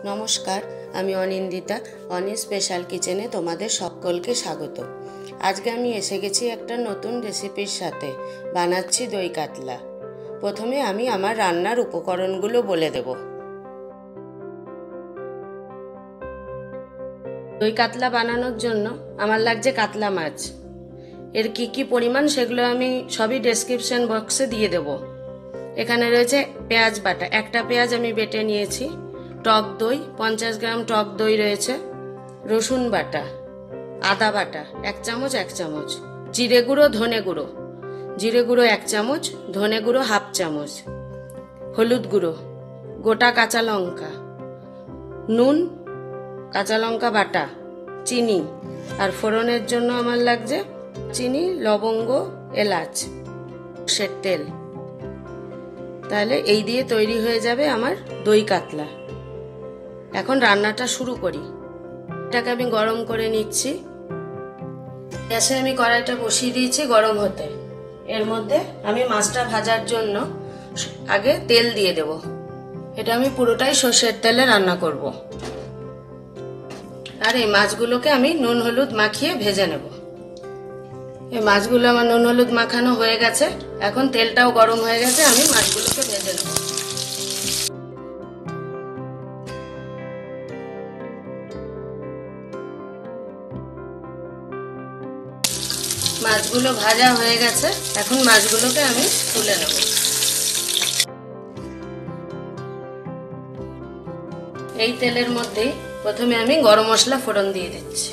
নমস্কার, আমি অনিন্দিতা। অনি স্পেশাল কিচেনে তোমাদের সকলকে স্বাগত। আজকে আমি এসে গেছি একটা নতুন রেসিপির সাথে। বানাচ্ছি দই কাতলা। প্রথমে আমি আমার রান্নার উপকরণগুলো বলে দেব। দই কাতলা বানানোর জন্য আমার লাগছে কাতলা মাছ। এর কি পরিমাণ সেগুলো আমি সবই ডেসক্রিপশন বক্সে দিয়ে দেব। এখানে রয়েছে পেঁয়াজ বাটা, একটা পেঁয়াজ আমি বেটে নিয়েছি। টক দই 50 গ্রাম টক দই রয়েছে। রসুন বাটা, আদা বাটা 1 চামচ 1 চামচ, জিরে গুঁড়ো ধনে গুঁড়ো, জিরে গুঁড়ো 1 চামচ, ধনে গুঁড়ো 1/2 চামচ, হলুদ গুঁড়ো, গোটা কাঁচা লঙ্কা, নুন, কাঁচা লঙ্কা বাটা, চিনি, আর ফোড়নের জন্য আমার লাগছে চিনি, লবঙ্গ, এলাচ, সর্ষের তেল। তাহলে এই দিয়ে তৈরি হয়ে যাবে আমার দই কাতলা। এখন রান্নাটা শুরু করি। এটাকে আমি গরম করে নিচ্ছি। গ্যাসে আমি কড়াইটা বসিয়ে দিয়েছি গরম হতে। এর মধ্যে আমি মাছটা ভাজার জন্য আগে তেল দিয়ে দেব। এটা আমি পুরোটাই সর্ষের তেলে রান্না করব। আর এই মাছগুলোকে আমি নুন হলুদ মাখিয়ে ভেজে নেব। এই মাছগুলো আমার নুন হলুদ মাখানো হয়ে গেছে। এখন তেলটাও গরম হয়ে গেছে, আমি মাছগুলোকে ভেজে নেব। মাছগুলো ভাজা হয়ে গেছে, এখন মাছগুলোকে আমি তুলে নেব। এই তেলের মধ্যেই প্রথমে আমি গরম মশলা ফোড়ন দিয়ে দিচ্ছি।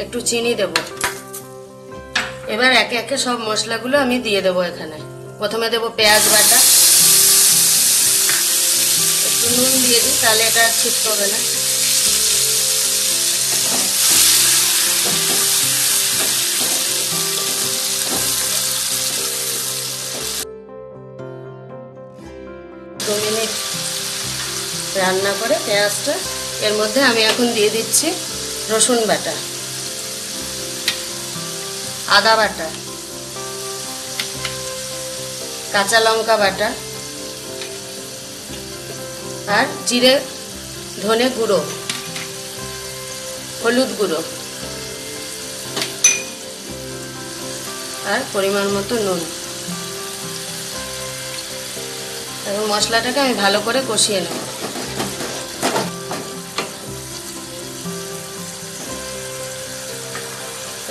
একটু চিনি দেব। এবার একে একে সব মশলাগুলো আমি দিয়ে দেব। এখানে প্রথমে দেব পেঁয়াজ বাটা, একটু নুন দিয়ে দিই, তাহলে এটা ছিটকে না। দু মিনিট রান্না করে পেঁয়াজটা এর মধ্যে আমি এখন দিয়ে দিচ্ছি রসুন বাটা, আদা বাটা, কাঁচা লঙ্কা বাটা, আর জিরে ধনে গুঁড়ো, হলুদ গুঁড়ো, আর পরিমাণ মতো নুন। এবং মশলাটাকে আমি ভালো করে কষিয়ে নেব।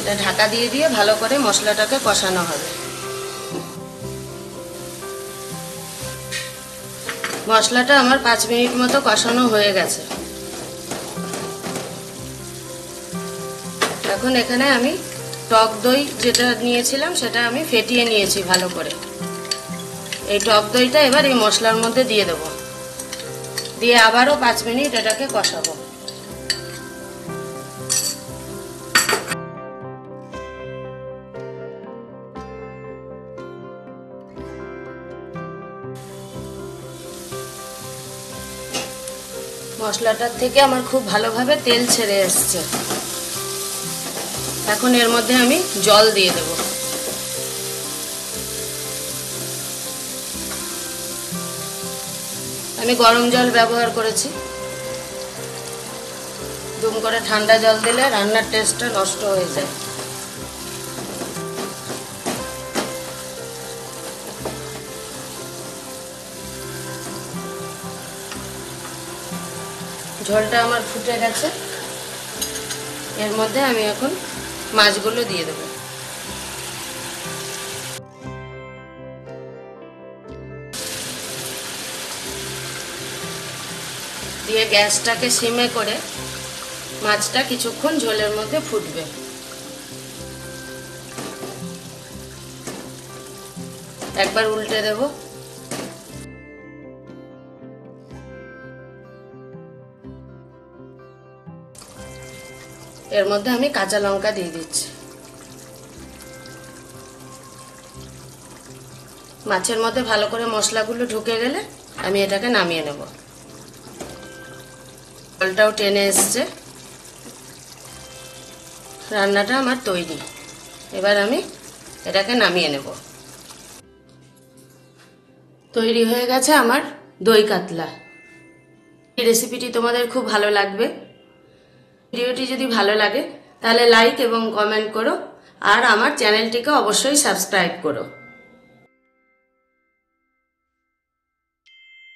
এটা ঢাকা দিয়ে দিয়ে ভালো করে মশলাটাকে কষানো হবে। মশলাটা আমার 5 মিনিট মতো কষানো হয়ে গেছে। এখন এখানে আমি টক দই যেটা নিয়েছিলাম সেটা আমি ফেটিয়ে নিয়েছি ভালো করে। এই টক দইটা এবার এই মশলার মধ্যে দিয়ে দেব। দিয়ে আবারও 5 মিনিট এটাকে কষাবো। মশলাটার থেকে আমার খুব ভালোভাবে তেল ছেড়ে এসছে। এখন এর মধ্যে আমি জল দিয়ে দেব। আমি গরম জল ব্যবহার করেছি। দুম করে ঠান্ডা জল দিলে রান্নার টেস্টটা নষ্ট হয়ে যায়। ঝোলটা আমার ফুটে গেছে। এর মধ্যে আমি এখন মাছগুলো দিয়ে দেব। দিয়ে গ্যাসটাকে সিমে করে মাছটা কিছুক্ষণ ঝোলের মধ্যে ফুটবে। একবার উল্টে দেব। এর মধ্যে আমি কাঁচা লঙ্কা দিয়ে দিচ্ছি। মাছের মধ্যে ভালো করে মশলাগুলো ঢুকে গেলে আমি এটাকে নামিয়ে নেব। জলটাও টেনে এসছে। রান্নাটা আমার তৈরি। এবার আমি এটাকে নামিয়ে নেব। তৈরি হয়ে গেছে আমার দই কাতলা। এই রেসিপিটি তোমাদের খুব ভালো লাগবে। ভিডিওটি যদি ভালো লাগে তাহলে লাইক এবং কমেন্ট করো, আর আমার চ্যানেলটিকে অবশ্যই সাবস্ক্রাইব করো।